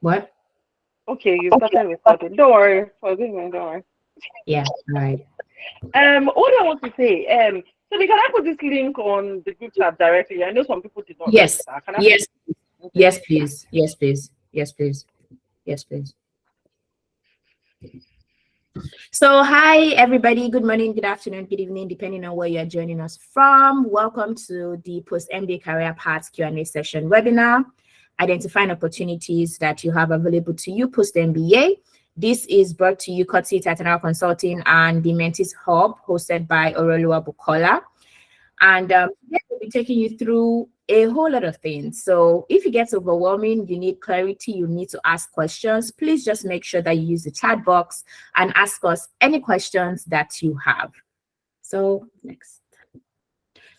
What? Okay, you started with something. Don't worry. Forgive me. Don't worry. Yeah, right. What do I want to say? So can I put this link on the group chat directly? I know some people did not Yes, register. Can I put yes, it? Okay. yes, please. Yes, please. Yes, please. Yes, please. So, hi, everybody. Good morning, good afternoon, good evening, depending on where you're joining us from. Welcome to the post-MBA Career Paths Q&A session webinar, identifying opportunities that you have available to you post-MBA. This is brought to you courtesy Titanal Consulting and the Mentis Hub, hosted by Orolua Bukola. And today we'll be taking you through a whole lot of things. So if it gets overwhelming, you need clarity, you need to ask questions, please just make sure that you use the chat box and ask us any questions that you have. So next.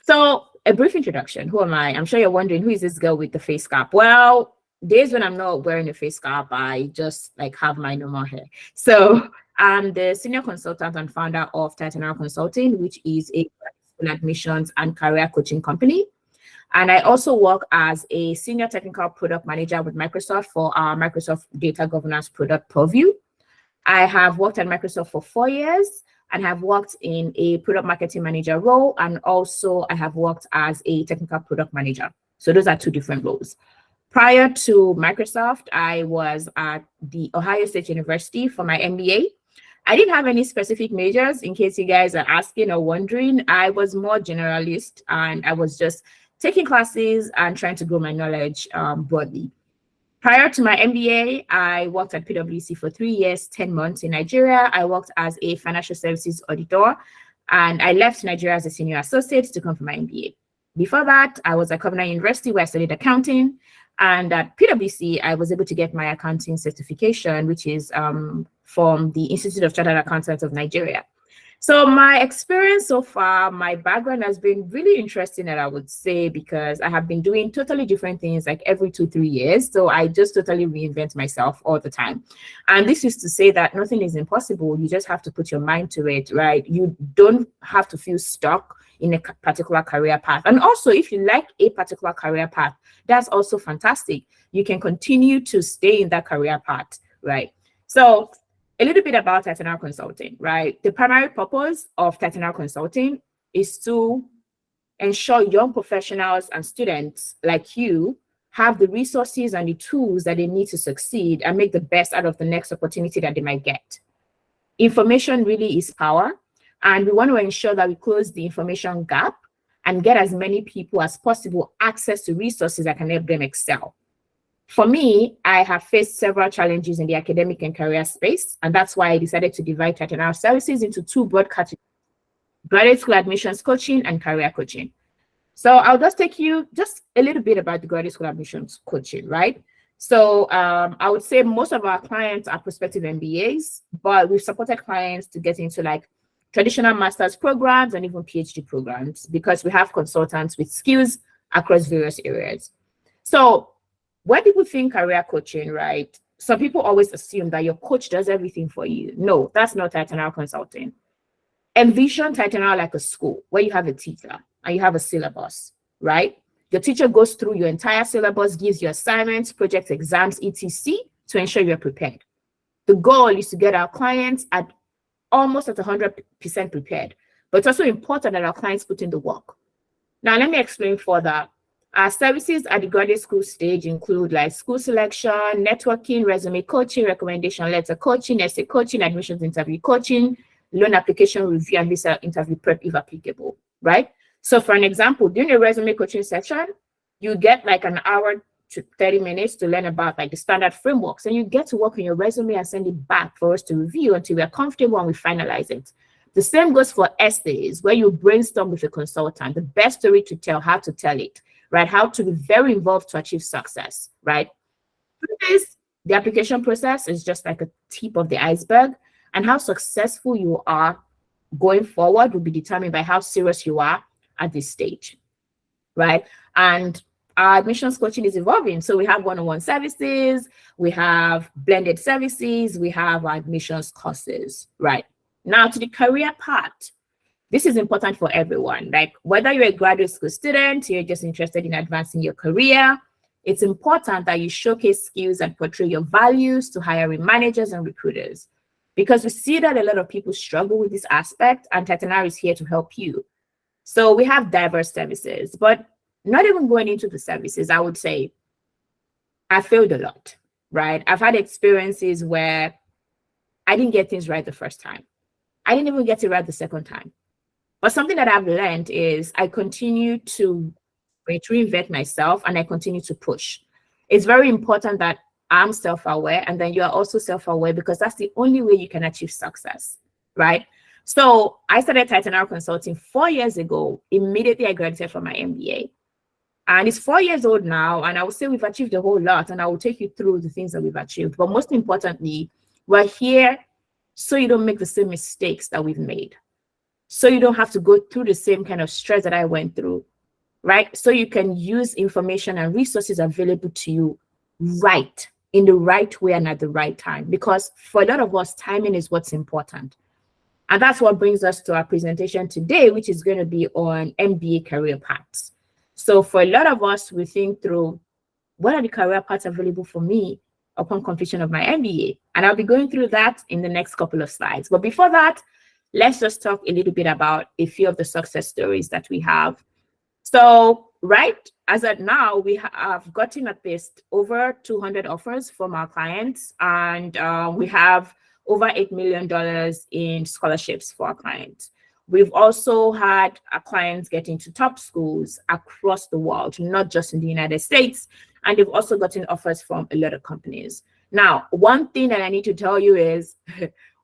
So a brief introduction. Who am I? I'm sure you're wondering, who is this girl with the face cap? Well, days when I'm not wearing a face cap, I just have my normal hair. So I'm the senior consultant and founder of Titanal Consulting, which is a admissions and career coaching company. And I also work as a senior technical product manager with Microsoft for our Microsoft data governance product Purview. I have worked at Microsoft for 4 years and have worked in a product marketing manager role. And also I have worked as a technical product manager. So those are two different roles. Prior to Microsoft, I was at the Ohio State University for my MBA. I didn't have any specific majors, in case you guys are asking or wondering. I was more generalist, and I was just taking classes and trying to grow my knowledge broadly. Prior to my MBA, I worked at PwC for 3 years, 10 months in Nigeria. I worked as a financial services auditor, and I left Nigeria as a senior associate to come for my MBA. Before that, I was at Covenant University, where I studied accounting. And at PwC, I was able to get my accounting certification, which is from the Institute of Chartered Accountants of Nigeria. So my experience so far, my background has been really interesting, I would say, because I have been doing totally different things like every 2-3 years. So I just totally reinvent myself all the time. And this is to say that nothing is impossible. You just have to put your mind to it, right? You don't have to feel stuck in a particular career path. And also, if you like a particular career path, that's also fantastic. You can continue to stay in that career path, right? So a little bit about Titanal Consulting, right? The primary purpose of Titanal Consulting is to ensure young professionals and students like you have the resources and the tools that they need to succeed and make the best out of the next opportunity that they might get. Information really is power, and we want to ensure that we close the information gap and get as many people as possible access to resources that can help them excel. For me, I have faced several challenges in the academic and career space, and that's why I decided to divide Titanal services into two broad categories: graduate school admissions coaching and career coaching. So I'll just take you just a little bit about the graduate school admissions coaching, right? So I would say most of our clients are prospective MBAs, but we've supported clients to get into traditional master's programs and even PhD programs, because we have consultants with skills across various areas. So when people think career coaching, right, some people always assume that your coach does everything for you. No, that's not Titanal Consulting. Envision Titanal like a school where you have a teacher and you have a syllabus, right? Your teacher goes through your entire syllabus, gives you assignments, projects, exams, etc. to ensure you're prepared. The goal is to get our clients at almost at 100% prepared, but it's also important that our clients put in the work. Now, let me explain further. Our services at the graduate school stage include school selection, networking, resume coaching, recommendation letter coaching, essay coaching, admissions interview coaching, loan application review, and visa interview prep if applicable, right? So for an example, during a resume coaching session, you get an hour to 30 minutes to learn about the standard frameworks, and you get to work on your resume and send it back for us to review until we are comfortable and we finalize it. The same goes for essays, where you brainstorm with a consultant, the best story to tell, how to tell it, right? How to be very involved to achieve success, right? This, the application process is just like a tip of the iceberg, and how successful you are going forward will be determined by how serious you are at this stage, right? And our admissions coaching is evolving. So we have one-on-one services, we have blended services, we have our admissions courses, right? Now to the career part. This is important for everyone. Whether you're a graduate school student, you're just interested in advancing your career, It's important that you showcase skills and portray your values to hiring managers and recruiters, because we see that a lot of people struggle with this aspect, and Tatiana is here to help you. So we have diverse services, but not even going into the services, I would say I failed a lot, right? I've had experiences where I didn't get things right the first time. I didn't even get it right the second time. But something that I've learned is I continue to reinvent myself, and I continue to push. It's very important that I'm self-aware, and then you are also self-aware, because that's the only way you can achieve success, right? So I started Titanial Consulting 4 years ago. Immediately I graduated from my MBA. And it's 4 years old now, and I would say we've achieved a whole lot, and I will take you through the things that we've achieved. But most importantly, we're here so you don't make the same mistakes that we've made. So you don't have to go through the same kind of stress that I went through, right? So you can use information and resources available to you right, in the right way and at the right time. Because for a lot of us, timing is what's important. And that's what brings us to our presentation today, which is going to be on MBA career paths. So for a lot of us, we think through, what are the career paths available for me upon completion of my MBA? And I'll be going through that in the next couple of slides. But before that, let's just talk a little bit about a few of the success stories that we have. So right as of now, we have gotten at least over 200 offers from our clients, and we have over $8 million in scholarships for our clients. We've also had our clients get into top schools across the world, not just in the United States, and they've also gotten offers from a lot of companies. Now, one thing that I need to tell you is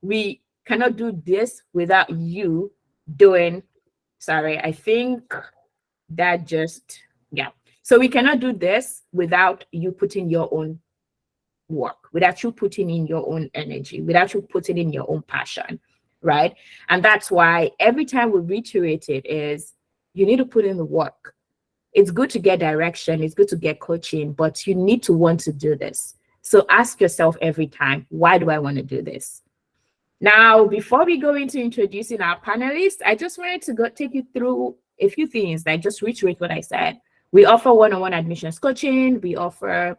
we cannot do this without you doing, sorry, I think that just, yeah. So we cannot do this without you putting your own work, without you putting in your own energy, without you putting in your own passion, right? And that's why every time we reiterate it is, you need to put in the work. It's good to get direction, it's good to get coaching, but you need to want to do this. So ask yourself every time, why do I want to do this? Now, before we go into introducing our panelists, I just wanted to take you through a few things, like just reiterate what I said. We offer one-on-one admissions coaching. We offer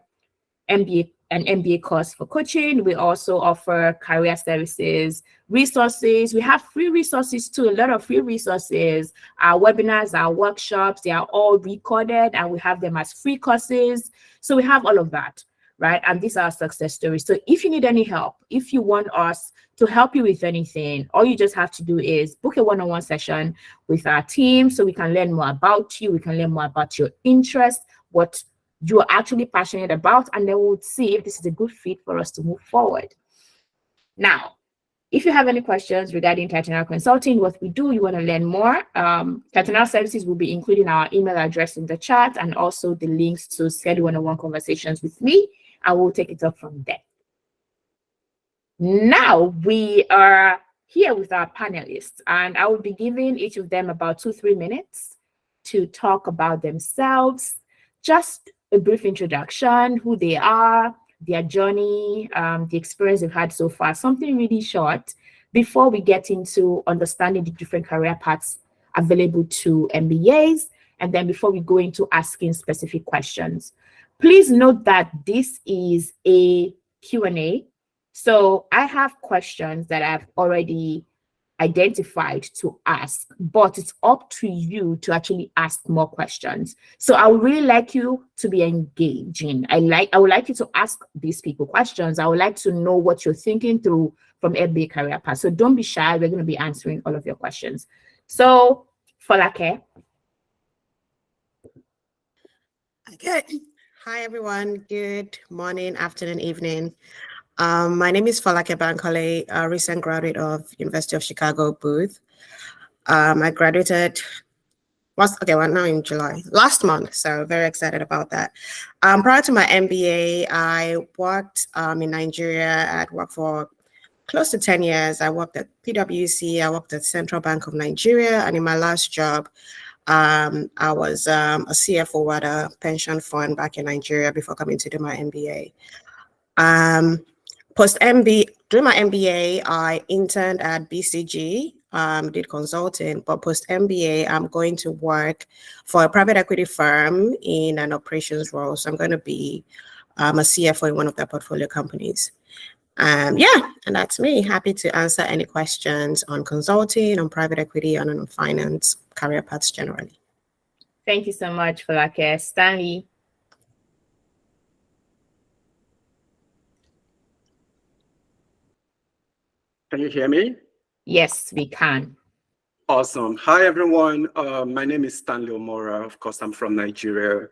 an MBA course for coaching. We also offer career services, resources. We have free resources too, a lot of free resources. Our webinars, our workshops, they are all recorded, and we have them as free courses. So we have all of that, right? And these are our success stories. So if you need any help, if you want us to help you with anything, all you just have to do is book a one-on-one session with our team, so we can learn more about you, we can learn more about your interests, what you're actually passionate about, and then we'll see if this is a good fit for us to move forward. Now, if you have any questions regarding Titanial Consulting, what we do, you want to learn more, Titanial Services will be including our email address in the chat, and also the links to schedule one-on-one conversations with me, and we'll take it up from there. Now we are here with our panelists, and I will be giving each of them about 2-3 minutes to talk about themselves, just a brief introduction, who they are, their journey, the experience they've had so far, something really short, before we get into understanding the different career paths available to MBAs, and then before we go into asking specific questions. Please note that this is a Q&A. So I have questions that I've already identified to ask, but it's up to you to actually ask more questions. So I would really like you to be engaging. I would like you to ask these people questions. I would like to know what you're thinking through from MBA career path. So don't be shy. We're going to be answering all of your questions. So Folake. Okay. Hi, everyone. Good morning, afternoon, evening. My name is Folake Bankole, a recent graduate of University of Chicago, Booth. I graduated, now in July, last month, so very excited about that. Prior to my MBA, I worked in Nigeria. I'd worked for close to 10 years. I worked at PwC, I worked at Central Bank of Nigeria, and in my last job, I was a CFO at a pension fund back in Nigeria before coming to do my MBA. Post-MBA, during my MBA, I interned at BCG did consulting, but post MBA, I'm going to work for a private equity firm in an operations role. So I'm going to be a CFO in one of their portfolio companies. Yeah, and that's me. Happy to answer any questions on consulting, on private equity, and on finance, career paths generally. Thank you so much, Falake. Stanley. Can you hear me? Yes, we can. Awesome. Hi, everyone. My name is Stanley Omora. Of course, I'm from Nigeria.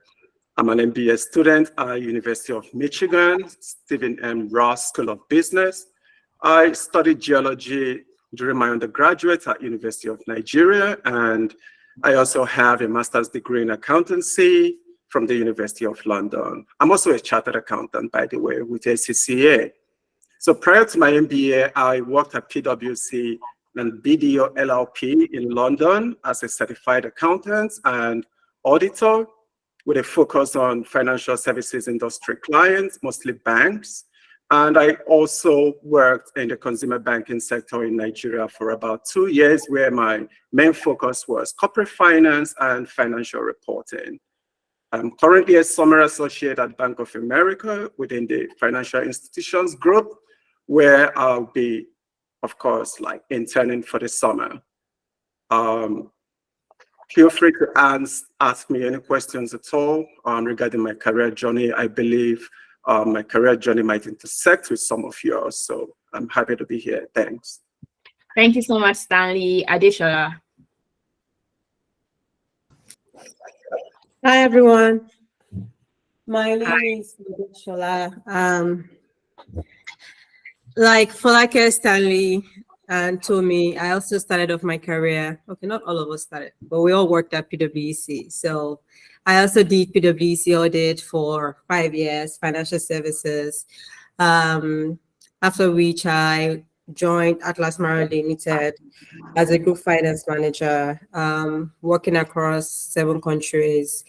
I'm an MBA student at University of Michigan, Stephen M. Ross School of Business. I studied geology during my undergraduate at University of Nigeria, and I also have a master's degree in accountancy from the University of London. I'm also a chartered accountant, by the way, with ACCA. So prior to my MBA, I worked at PwC and BDO LLP in London as a certified accountant and auditor with a focus on financial services industry clients, mostly banks. And I also worked in the consumer banking sector in Nigeria for about 2 years, where my main focus was corporate finance and financial reporting. I'm currently a summer associate at Bank of America within the financial institutions group, where I'll be, of course, like interning for the summer. Feel free to ask me any questions at all regarding my career journey. I believe my career journey might intersect with some of yours, so I'm happy to be here. Thanks. Thank you so much, Stanley. Adeshola. Hi, everyone. My name is Adeshola. Like Falake, Stanley, and Tommy, I also started off my career. Okay, not all of us started, but we all worked at PwC. So I also did PwC audit for 5 years, financial services. After which I joined Atlas Mara Limited as a group finance manager, working across 7 countries,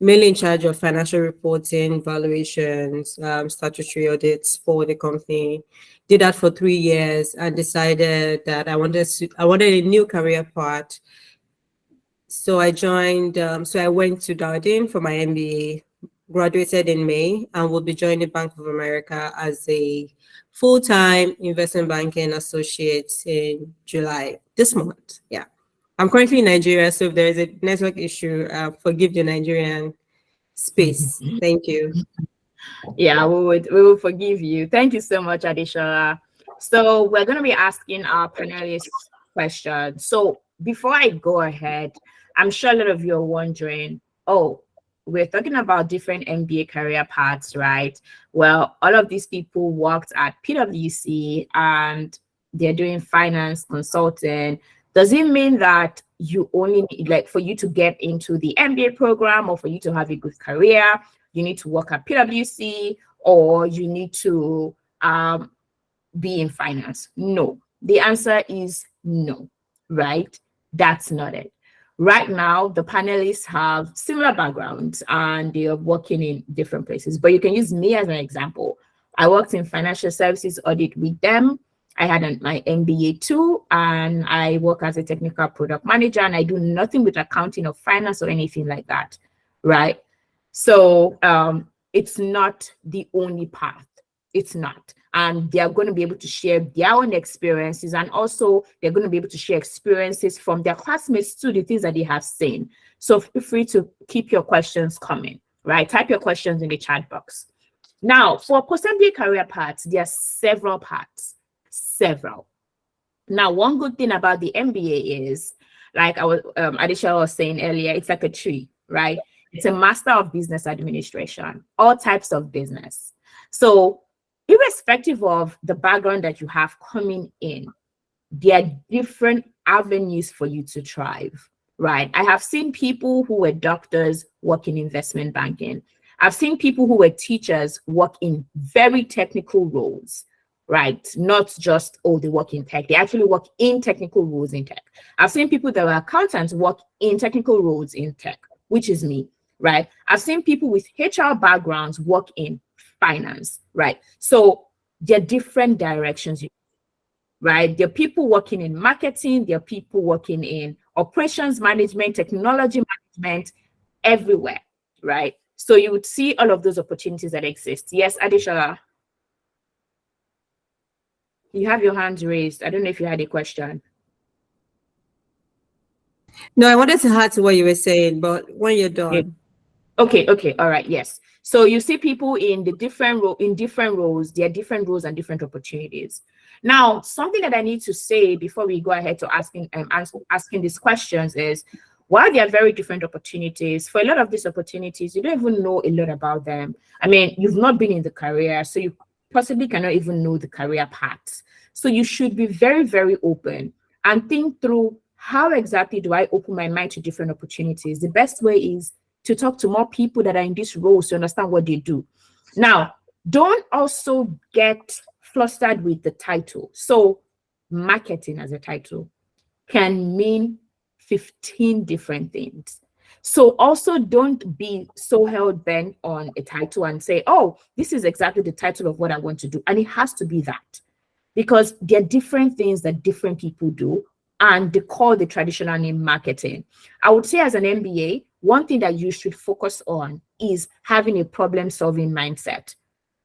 mainly in charge of financial reporting, valuations, statutory audits for the company. Did that for 3 years and decided that I wanted a new career path. So I joined. So I went to Darden for my MBA, graduated in May, and will be joining Bank of America as a full-time investment banking associate in July this month. Yeah. I'm currently in Nigeria, so if there is a network issue, forgive the Nigerian space. Thank you. Yeah, we will forgive you. Thank you so much, Adeshola. So we're going to be asking our panelists questions. So before I go ahead, I'm sure a lot of you are wondering, oh, we're talking about different MBA career paths, right? Well, all of these people worked at PwC and they're doing finance consulting. Does it mean that you only need, like, for you to get into the MBA program or for you to have a good career, you need to work at PwC or you need to be in finance? No. The answer is no, right? That's not it. Right now, the panelists have similar backgrounds and they are working in different places, but you can use me as an example. I worked in financial services audit with them. I had my MBA too, and I work as a technical product manager, and I do nothing with accounting or finance or anything like that, right? So it's not the only path. It's not. And they are going to be able to share their own experiences, and also they're going to be able to share experiences from their classmates too, the things that they have seen. So feel free to keep your questions coming, right? Type your questions in the chat box. Now, for post-MBA career paths, there are several paths. Several. Now, one good thing about the MBA is, like Adeshola was saying earlier, it's like a tree, right? It's a Master of Business Administration, all types of business. So irrespective of the background that you have coming in, there are different avenues for you to thrive, right? I have seen people who were doctors work in investment banking. I've seen people who were teachers work in very technical roles, right? Not just, oh, they work in tech. They actually work in technical roles in tech. I've seen people that were accountants work in technical roles in tech, which is me, right? I've seen people with HR backgrounds work in finance, right? So there are different directions. right? There are people working in marketing, there are people working in operations management, technology management, everywhere, right? So you would see all of those opportunities that exist. Yes, Adishala, you have your hands raised. I don't know if you had a question. No, I wanted to add to what you were saying, but when you're done. Okay, all right, yes. So you see people in the different roles, there are different roles and different opportunities. Now, something that I need to say before we go ahead to asking these questions is, while there are very different opportunities, for a lot of these opportunities, you don't even know a lot about them. I mean, you've not been in the career, so you possibly cannot even know the career paths. So you should be very, very open and think through, how exactly do I open my mind to different opportunities? The best way is to talk to more people that are in these roles to understand what they do. Now, don't also get flustered with the title. So marketing as a title can mean 15 different things. So also don't be so held bent on a title and say, oh, this is exactly the title of what I want to do. And it has to be that, because there are different things that different people do, and they call the traditional name marketing. I would say as an MBA, one thing that you should focus on is having a problem-solving mindset,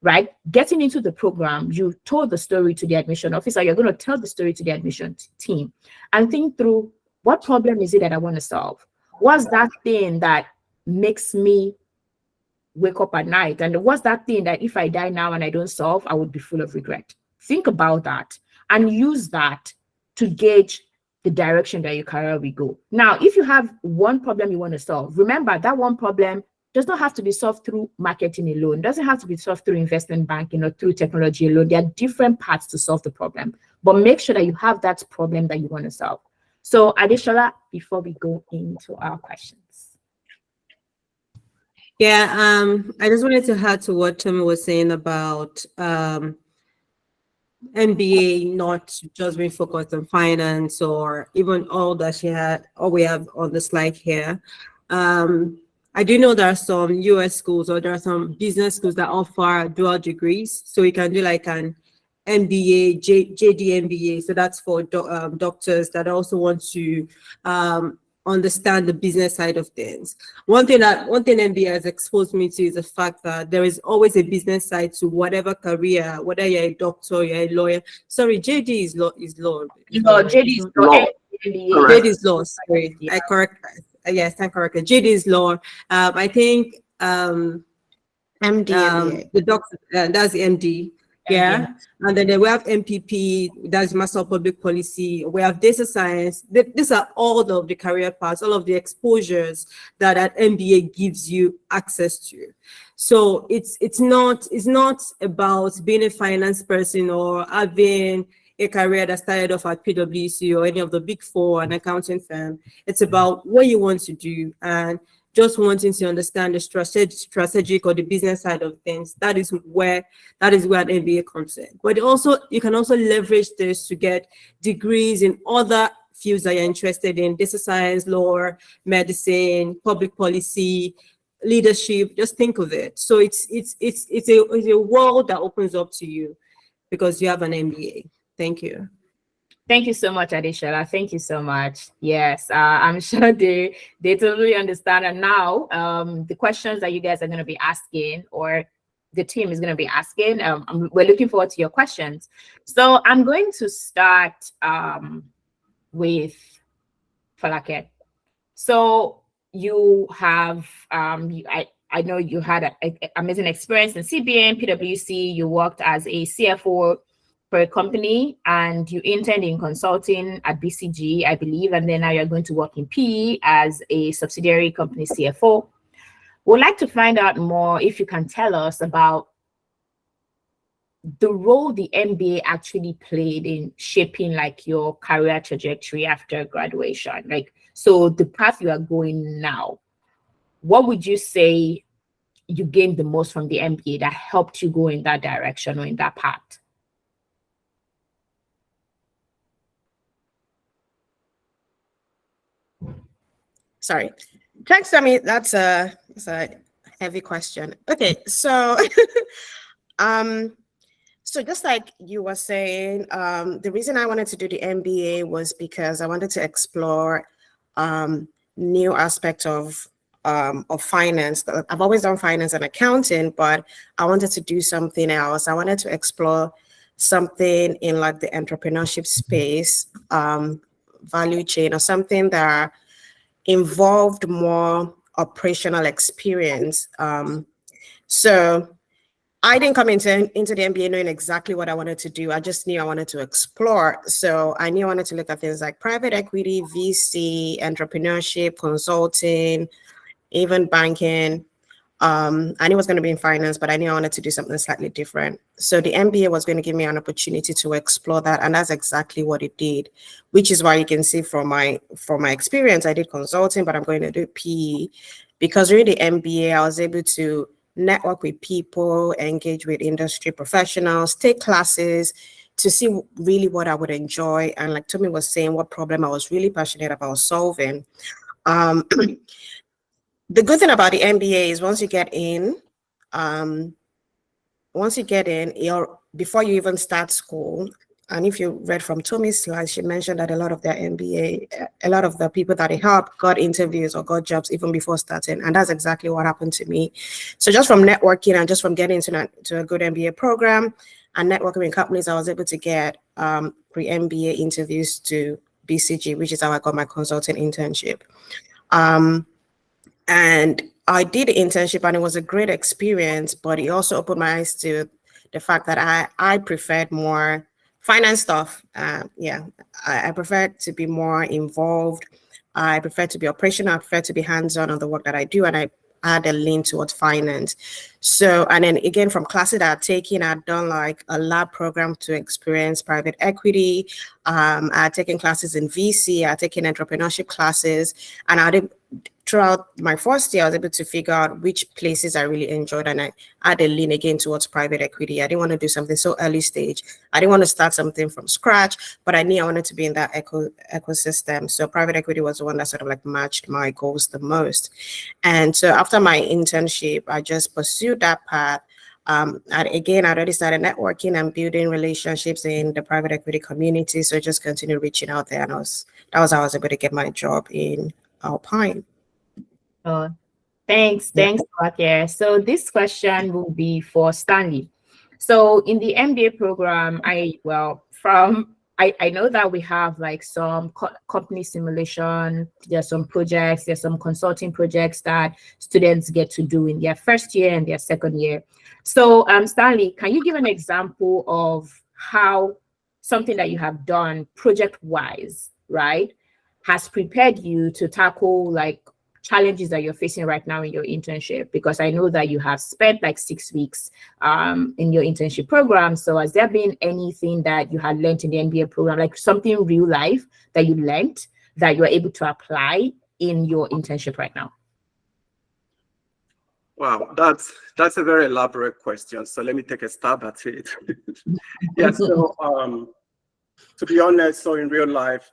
right? Getting into the program, you told the story to the admission officer, you're going to tell the story to the admission team and think through, what problem is it that I want to solve? What's that thing that makes me wake up at night? And what's that thing that if I die now and I don't solve, I would be full of regret? Think about that and use that to gauge the direction that your career will go. Now, if you have one problem you want to solve, remember that one problem does not have to be solved through marketing alone. It doesn't have to be solved through investment banking or through technology alone. There are different paths to solve the problem, but make sure that you have that problem that you want to solve. So Adishala, before we go into our questions. Yeah, I just wanted to add to what Tommy was saying about MBA not just being focused on finance, or even all that she had, or we have on the slide here. I do know there are some US schools, or there are some business schools that offer dual degrees. So you can do like an MBA, JD MBA. So that's for doctors that also want to understand the business side of things. One thing MBA has exposed me to is the fact that there is always a business side to whatever career, whether you're a doctor, you're a lawyer. Sorry, JD is law. No, JD is law. JD is law. Sorry, yeah. I correct. Yes, I'm correct. JD is law. I think MD, the doctor, that's the MD. Yeah, and then we have MPP, that's Master of Public Policy. We have data science. These are all of the career paths, all of the exposures that an MBA gives you access to. So it's not about being a finance person or having a career that started off at PwC or any of the big four, an accounting firm. It's about what you want to do and just wanting to understand the strategic or the business side of things. That is where an MBA comes in. But also, you can also leverage this to get degrees in other fields that you're interested in: data science, law, medicine, public policy, leadership. Just think of it. So it's a world that opens up to you because you have an MBA. Thank you. Thank you so much, Adishala. Thank you so much. Yes, I'm sure they totally understand. And now the questions that you guys are going to be asking, or the team is going to be asking, we're looking forward to your questions. So I'm going to start with Falake. So you have, I know you had an amazing experience in CBN, PwC. You worked as a CFO for a company, and you interned in consulting at BCG, I believe, and then now you're going to work in PE as a subsidiary company CFO. We'd like to find out more, if you can tell us about the role the MBA actually played in shaping like your career trajectory after graduation. Like, so the path you are going now, what would you say you gained the most from the MBA that helped you go in that direction or in that path? Sorry. Thanks, Sammy. That's a heavy question. Okay, so So just like you were saying, the reason I wanted to do the MBA was because I wanted to explore new aspects of finance. I've always done finance and accounting, but I wanted to do something else. I wanted to explore something in like the entrepreneurship space, value chain, or something that involved more operational experience. So I didn't come into the MBA knowing exactly what I wanted to do. I just knew I wanted to explore. So I knew I wanted to look at things like private equity, VC, entrepreneurship, consulting, even banking. I knew it was going to be in finance, but I knew I wanted to do something slightly different. So the MBA was going to give me an opportunity to explore that, and that's exactly what it did. Which is why you can see from my experience, I did consulting, but I'm going to do PE because during the MBA, I was able to network with people, engage with industry professionals, take classes to see really what I would enjoy, and like Tommy was saying, what problem I was really passionate about solving. The good thing about the MBA is once you get in, before you even start school, and if you read from Tommy's slides, she mentioned that a lot of their MBA, a lot of the people that they helped got interviews or got jobs even before starting. And that's exactly what happened to me. So just from networking and just from getting into a good MBA program and networking with companies, I was able to get pre-MBA interviews to BCG, which is how I got my consulting internship. And I did the internship and it was a great experience, but it also opened my eyes to the fact that I preferred more finance stuff. I prefer to be more involved. I prefer to be operational. I prefer to be hands-on on the work that I do. And I had a lean towards finance. So, and then again, from classes that I've taken, I've done like a lab program to experience private equity. I've taken classes in VC. I've taken entrepreneurship classes. And throughout my first year, I was able to figure out which places I really enjoyed, and I had a lean again towards private equity. I didn't want to do something so early stage. I didn't want to start something from scratch, but I knew I wanted to be in that ecosystem. So private equity was the one that sort of like matched my goals the most. And so after my internship, I just pursued that path. I'd already started networking and building relationships in the private equity community. So I just continued reaching out there, and that was how I was able to get my job in Alpine. Oh, thanks, Falakia. So this question will be for Stanley. So in the MBA program, I know that we have like some company simulation, there's some projects, there's some consulting projects that students get to do in their first year and their second year. So Stanley, can you give an example of how something that you have done project-wise, right, has prepared you to tackle like challenges that you're facing right now in your internship? Because I know that you have spent like 6 weeks in your internship program. So has there been anything that you had learned in the MBA program, like something real life that you learned that you're able to apply in your internship right now? Wow, that's a very elaborate question. So let me take a stab at it. Yeah, so to be honest, so in real life,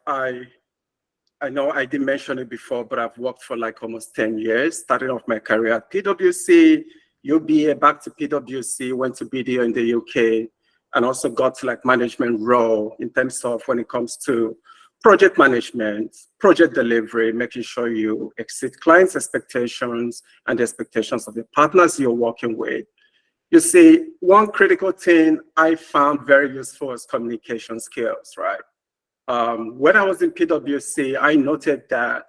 I know I didn't mention it before, but I've worked for like almost 10 years, starting off my career at PwC, UBA, back to PwC, went to BDO in the UK, and also got to like management role in terms of when it comes to project management, project delivery, making sure you exceed clients' expectations and the expectations of the partners you're working with. You see, one critical thing I found very useful is communication skills, right? When I was in PwC, I noted that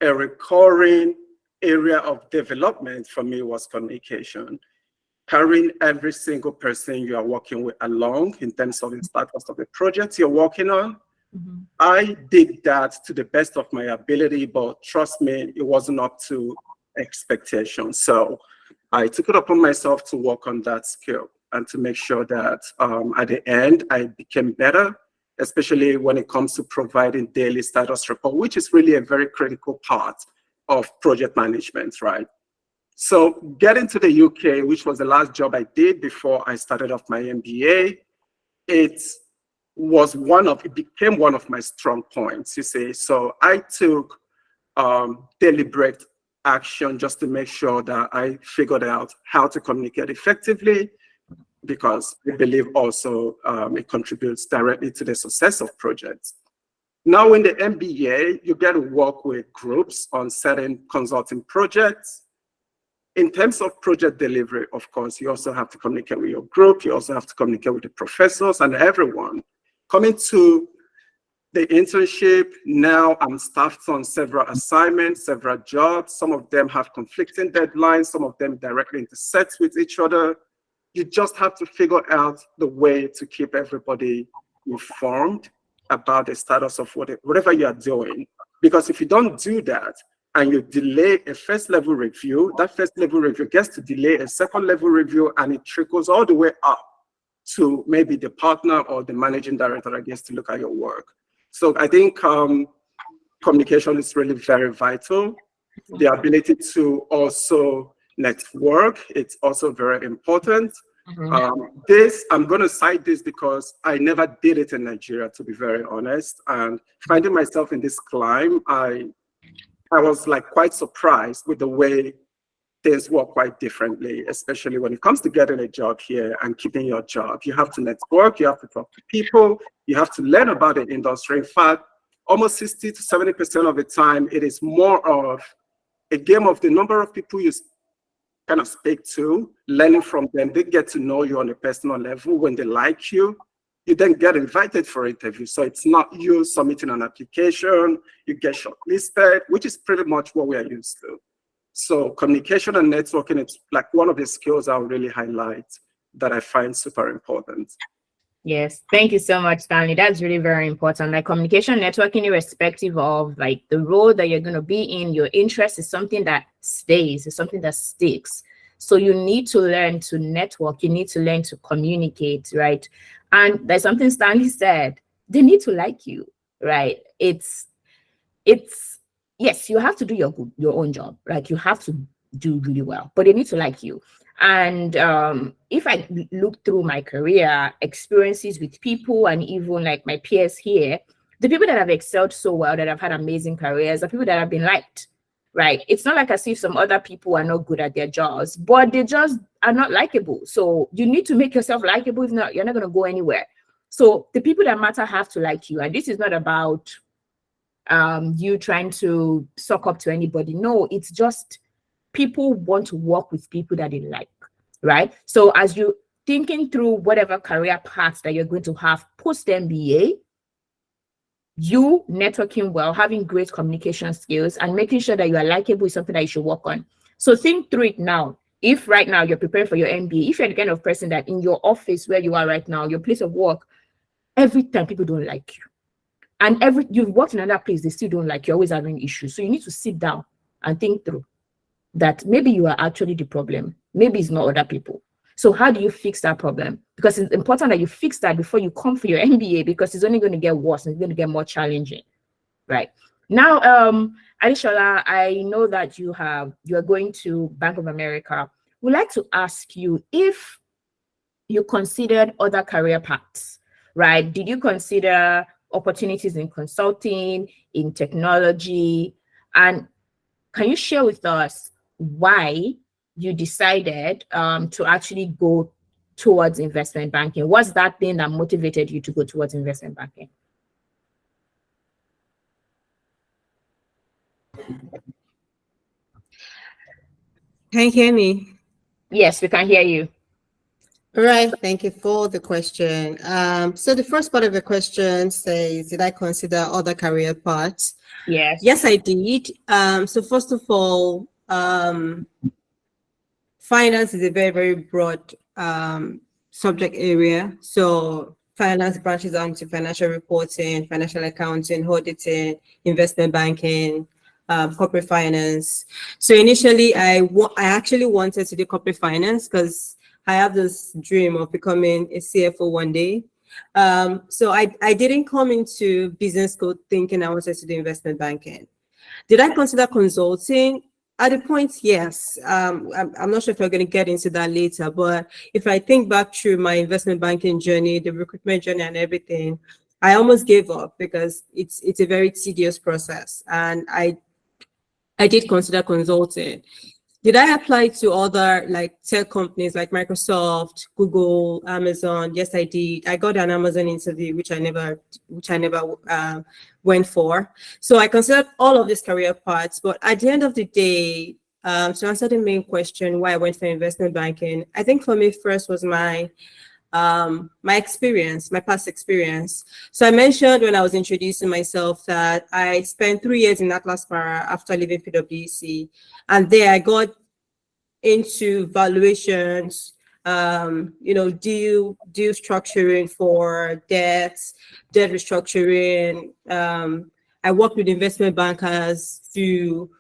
a recurring area of development for me was communication. Carrying every single person you are working with along in terms of the status of the project you're working on. Mm-hmm. I did that to the best of my ability, but trust me, it wasn't up to expectations. So I took it upon myself to work on that skill and to make sure that at the end, I became better, especially when it comes to providing daily status report, which is really a very critical part of project management, right? So getting to the UK, which was the last job I did before I started off my MBA, it became one of my strong points, you see. So I took deliberate action just to make sure that I figured out how to communicate effectively, because we believe also it contributes directly to the success of projects. Now in the MBA, you get to work with groups on certain consulting projects. In terms of project delivery, of course, you also have to communicate with your group. You also have to communicate with the professors and everyone. Coming to the internship, now I'm staffed on several assignments, several jobs. Some of them have conflicting deadlines. Some of them directly intersect with each other. You just have to figure out the way to keep everybody informed about the status of whatever you are doing. Because if you don't do that and you delay a first level review, that first level review gets to delay a second level review, and it trickles all the way up to maybe the partner or the managing director that gets to look at your work. So I think communication is really very vital. The ability to also network, it's also very important. I'm going to cite this because I never did it in Nigeria, to be very honest. And finding myself in this climb, I was like quite surprised with the way things work quite differently, especially when it comes to getting a job here and keeping your job. You have to network, you have to talk to people, you have to learn about the industry. In fact, almost 60 to 70% of the time, it is more of a game of the number of people you kind of speak to, learning from them. They get to know you on a personal level. When they like you, you then get invited for interview. So it's not you submitting an application, you get shortlisted, which is pretty much what we are used to. So communication and networking is like one of the skills I would really highlight that I find super important. Yes, thank you so much, Stanley. That's really very important. Like communication, networking, irrespective of like the role that you're going to be in, your interest is something that stays, is something that sticks. So you need to learn to network. You need to learn to communicate, right? And there's something Stanley said. They need to like you, right? It's yes, you have to do your own job, right? You have to do really well, but they need to like you. And if I look through my career experiences with people and even like my peers here, the people that have excelled so well, that have had amazing careers, are people that have been liked, right? It's not like as if some other people are not good at their jobs, but they just are not likable. So you need to make yourself likable. If not, you're not going to go anywhere. So the people that matter have to like you. And this is not about you trying to suck up to anybody. No, it's just people want to work with people that they like, right? So as you're thinking through whatever career path that you're going to have post-MBA, you networking well, having great communication skills, and making sure that you are likable is something that you should work on. So think through it now. If right now you're preparing for your MBA, if you're the kind of person that in your office where you are right now, your place of work, every time people don't like you, and you've worked in another place, they still don't like you, you're always having issues. So you need to sit down and think through that maybe you are actually the problem. Maybe it's not other people. So how do you fix that problem? Because it's important that you fix that before you come for your MBA, because it's only going to get worse and it's going to get more challenging, right? Now, Adeshola, I know that you are going to Bank of America. We'd like to ask you if you considered other career paths, right? Did you consider opportunities in consulting, in technology? And can you share with us why you decided to actually go towards investment banking? What's that thing that motivated you to go towards investment banking? Can you hear me? Yes, we can hear you. All right, thank you for the question. So the first part of the question says, did I consider other career paths? Yes. Yes, I did. So first of all, finance is a very, very broad subject area. So finance branches out into financial reporting, financial accounting, auditing, investment banking, corporate finance. So initially, I actually wanted to do corporate finance because I have this dream of becoming a CFO one day. So I didn't come into business school thinking I wanted to do investment banking. Did I consider consulting? At the point, yes. I'm not sure if we're going to get into that later, but if I think back through my investment banking journey, the recruitment journey and everything, I almost gave up because it's a very tedious process. And I did consider consulting. Did I apply to other like tech companies like Microsoft, Google, Amazon? Yes, I did. I got an Amazon interview, which I never went for. So I considered all of these career paths, but at the end of the day, to answer the main question, why I went for investment banking, I think for me first was my experience, my past experience. So I mentioned when I was introducing myself that I spent 3 years in Atlas Mara after leaving PwC, and there I got into valuations, deal structuring for debt restructuring. I worked with investment bankers to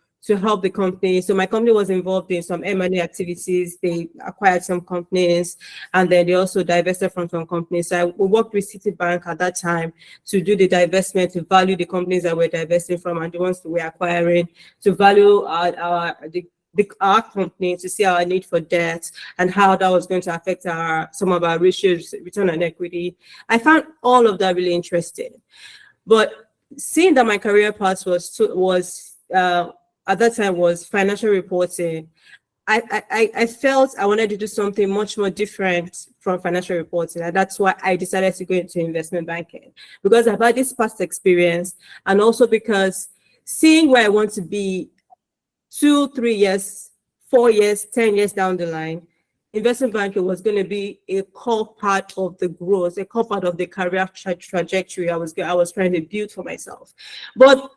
help the company. So my company was involved in some M&A activities. They acquired some companies, and then they also divested from some companies. So I worked with Citibank at that time to do the divestment, to value the companies that we're divesting from and the ones that we're acquiring, to value our company, to see our need for debt and how that was going to affect some of our ratios, return on equity. I found all of that really interesting. But seeing that my career path was at that time was financial reporting, I felt I wanted to do something much more different from financial reporting. And that's why I decided to go into investment banking, because I've had this past experience, and also because seeing where I want to be 2, 3 years, 4 years, 10 years down the line, investment banking was going to be a core part of the growth, a core part of the career trajectory I was trying to build for myself. But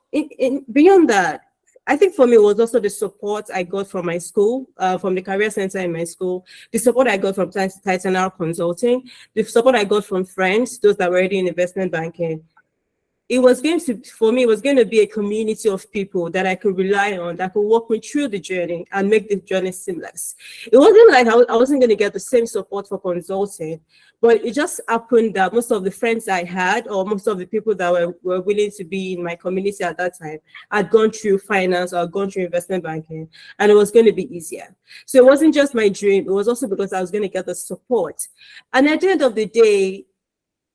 beyond that, I think for me, it was also the support I got from my school, from the career center in my school, the support I got from Titanal Consulting, the support I got from friends, those that were already in investment banking. It was going to be a community of people that I could rely on, that could walk me through the journey and make the journey seamless. It wasn't like I wasn't going to get the same support for consulting, but it just happened that most of the friends I had, or most of the people that were willing to be in my community at that time, had gone through finance or gone through investment banking, and it was going to be easier. So it wasn't just my dream, it was also because I was going to get the support. And at the end of the day,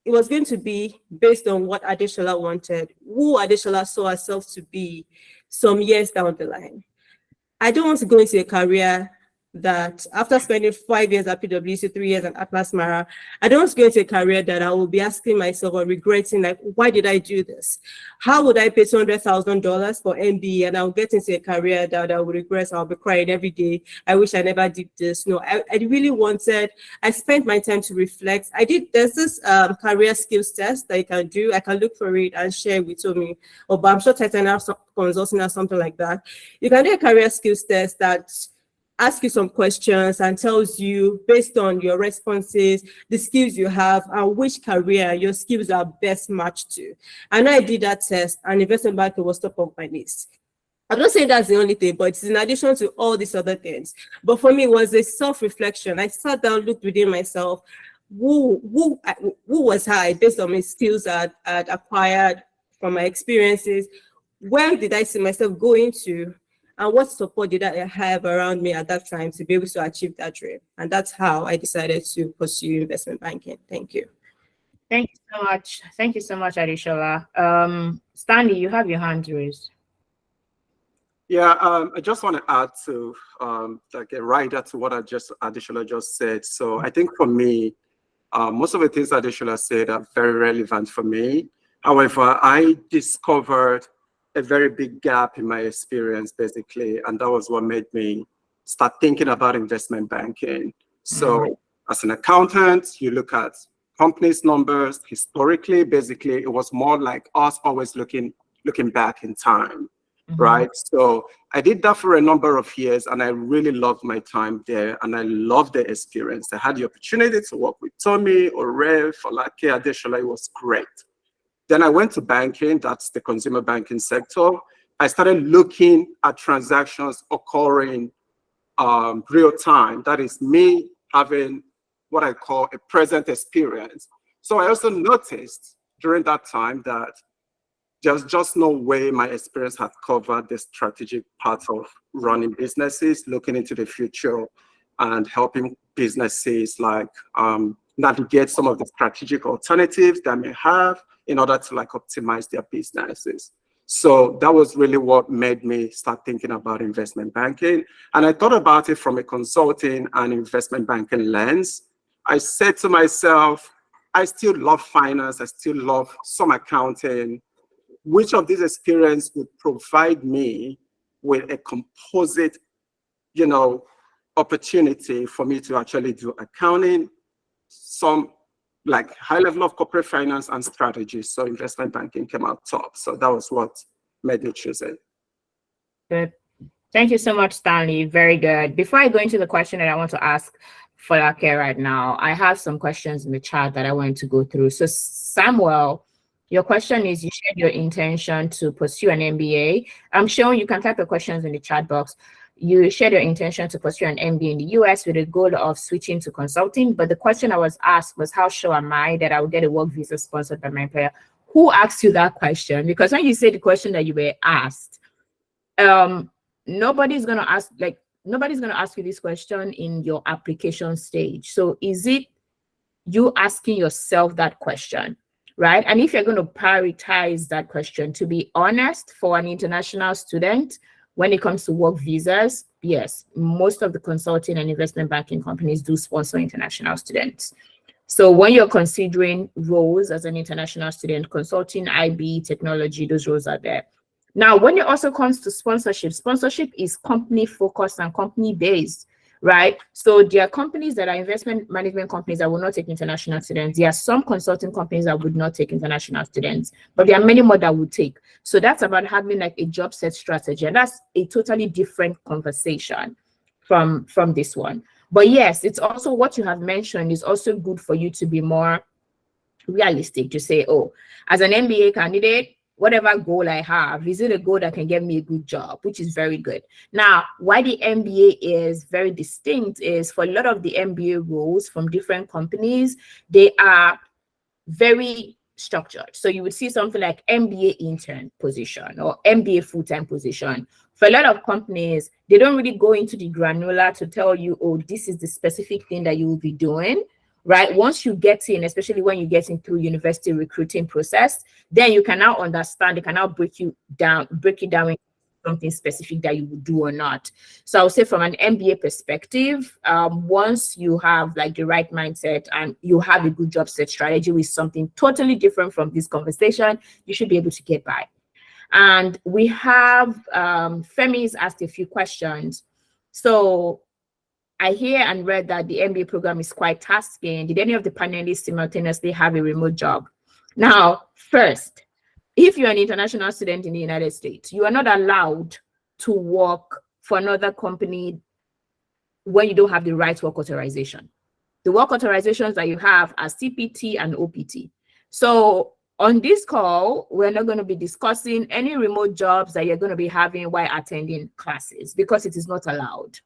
it was going to be based on what Adeshola wanted, who Adeshola saw herself to be some years down the line. I don't want to go into a career that after spending 5 years at PwC, 3 years at Atlas Mara, I don't want to go into a career that I will be asking myself or regretting, like, why did I do this? How would I pay $200,000 for MBA and I'll get into a career that I will regret? I'll be crying every day. I wish I never did this. No, I really wanted, I spent my time to reflect. There's this career skills test that you can do. I can look for it and share with me. But I'm sure Titanal Consulting or something like that. You can do a career skills test that ask you some questions and tells you, based on your responses, the skills you have and which career your skills are best matched to. And I did that test, and investment banking was top of my list. I'm not saying that's the only thing, but it's in addition to all these other things. But for me, it was a self-reflection. I sat down, looked within myself, who was I based on my skills I'd acquired from my experiences? Where did I see myself going to? And what support did I have around me at that time to be able to achieve that dream? And that's how I decided to pursue investment banking. Thank you. Thank you so much. Thank you so much, Adeshola. Stanley, you have your hand raised. Yeah, I just want to add to like a rider to what Adeshola just said. So I think for me, most of the things Adeshola said are very relevant for me. However, I discovered a very big gap in my experience, basically, and that was what made me start thinking about investment banking. So as an accountant, you look at companies' numbers. Historically, basically, it was more like us always looking back in time, right? So I did that for a number of years, and I really loved my time there, and I loved the experience. I had the opportunity to work with Tommy or Rev or like Adeshola. It was great. Then I went to banking, that's the consumer banking sector. I started looking at transactions occurring real time. That is me having what I call a present experience. So I also noticed during that time that there's just no way my experience had covered the strategic part of running businesses, looking into the future and helping businesses like navigate some of the strategic alternatives that may have in order to like optimize their businesses. So that was really what made me start thinking about investment banking. And I thought about it from a consulting and investment banking lens. I said to myself, I still love finance. I still love some accounting. Which of these experiences would provide me with a composite, opportunity for me to actually do accounting, some like high level of corporate finance and strategy. So investment banking came out top. So that was what made me choose it. Good. Thank you so much, Stanley. Very good. Before I go into the question that I want to ask Folake right now, I have some questions in the chat that I want to go through. So Samuel, your question is, you shared your intention to pursue an MBA. I'm showing you can type your questions in the chat box. You shared your intention to pursue an MBA in the US with a goal of switching to consulting. But the question I was asked was, how sure am I that I will get a work visa sponsored by my employer? Who asked you that question? Because when you say the question that you were asked, nobody's going to ask you this question in your application stage. So is it you asking yourself that question, right? And if you're going to prioritize that question, to be honest, for an international student, when it comes to work visas, yes, most of the consulting and investment banking companies do sponsor international students. So when you're considering roles as an international student, consulting, IB, technology, those roles are there. Now, when it also comes to sponsorship, sponsorship is company focused and company based, right? So there are companies that are investment management companies that will not take international students. There are some consulting companies that would not take international students, but there are many more that would take. So that's about having like a job set strategy. And that's a totally different conversation from this one. But yes, it's also what you have mentioned is also good for you to be more realistic, to say, oh, as an MBA candidate, whatever goal I have, is it a goal that can get me a good job, which is very good. Now, why the MBA is very distinct is for a lot of the MBA roles from different companies, they are very structured. So you would see something like MBA intern position or MBA full-time position. For a lot of companies, they don't really go into the granular to tell you, oh, this is the specific thing that you will be doing. Right? Once you get in, especially when you get in through university recruiting process, then you can now understand, they can now break it down into something specific that you would do or not. So I would say from an MBA perspective, once you have like the right mindset and you have a good job set strategy with something totally different from this conversation, you should be able to get by. And we have Femi's asked a few questions. So I hear and read that the MBA program is quite tasking. Did any of the panelists simultaneously have a remote job? Now, first, if you're an international student in the United States, you are not allowed to work for another company when you don't have the right work authorization. The work authorizations that you have are CPT and OPT. So on this call, we're not going to be discussing any remote jobs that you're going to be having while attending classes because it is not allowed,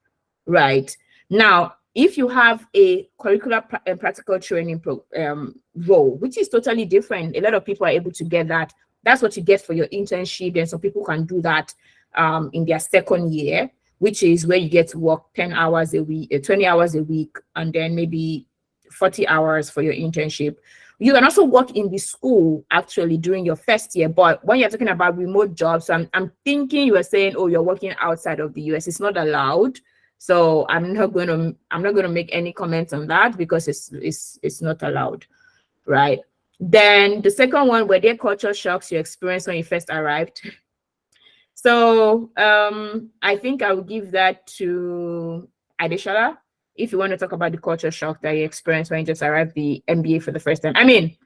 right? Now, if you have a curricular and practical training role, which is totally different, a lot of people are able to get that. That's what you get for your internship. And some people can do that in their second year, which is where you get to work 10 hours a week, 20 hours a week, and then maybe 40 hours for your internship. You can also work in the school actually during your first year. But when you're talking about remote jobs, I'm thinking you were saying, oh, you're working outside of the US. It's not allowed. So I'm not going to make any comments on that because it's not allowed, right? Then the second one, were there culture shocks you experienced when you first arrived? So I think I will give that to Adeshola if you want to talk about the culture shock that you experienced when you just arrived the MBA for the first time. I mean,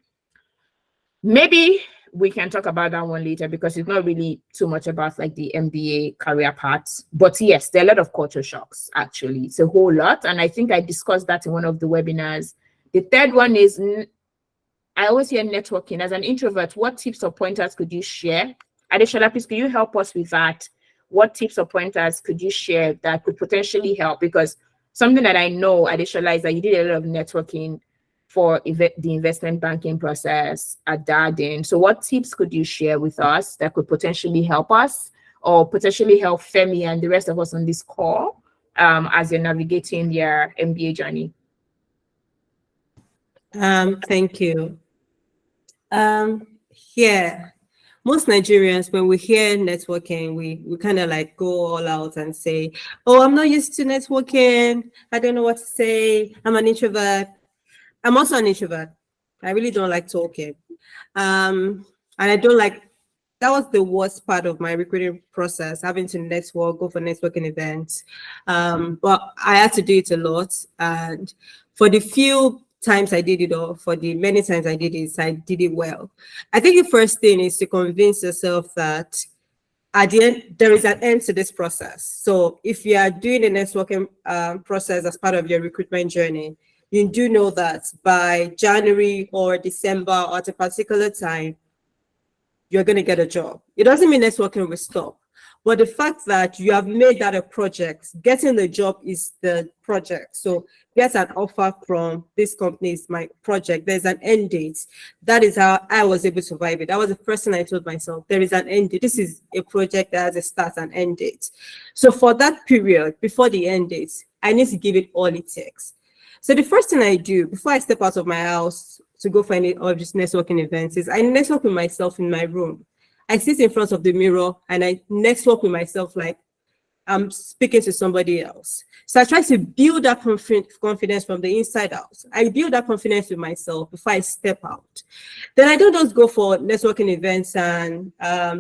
maybe we can talk about that one later because it's not really too much about like the MBA career paths. But yes, there are a lot of culture shocks, actually. It's a whole lot. And I think I discussed that in one of the webinars. The third one is, I always hear networking. As an introvert, what tips or pointers could you share? Adeshola, please, could you help us with that? What tips or pointers could you share that could potentially help? Because something that I know, Adeshola, is that you did a lot of networking for the investment banking process at Darden. So what tips could you share with us that could potentially help us or potentially help Femi and the rest of us on this call as you're navigating your MBA journey? Thank you. Yeah. most Nigerians, when we hear networking, we kind of like go all out and say, oh, I'm not used to networking. I don't know what to say. I'm an introvert. I'm also an introvert. I really don't like talking. And I don't like, that was the worst part of my recruiting process, having to network, go for networking events. But I had to do it a lot. And for the few times I did it, or for the many times I did it well. I think the first thing is to convince yourself that at the end, there is an end to this process. So if you are doing a networking process as part of your recruitment journey, you do know that by January or December or at a particular time, you're going to get a job. It doesn't mean networking will stop, but the fact that you have made that a project, getting the job is the project. So get an offer from this company is my project. There's an end date. That is how I was able to survive it. That was the first thing I told myself. There is an end date. This is a project that has a start and end date. So for that period, before the end date, I need to give it all it takes. So the first thing I do before I step out of my house to go for any of these networking events is I network with myself in my room. I sit in front of the mirror and I network with myself like I'm speaking to somebody else. So I try to build that confidence from the inside out. I build that confidence with myself before I step out. Then I don't just go for networking events and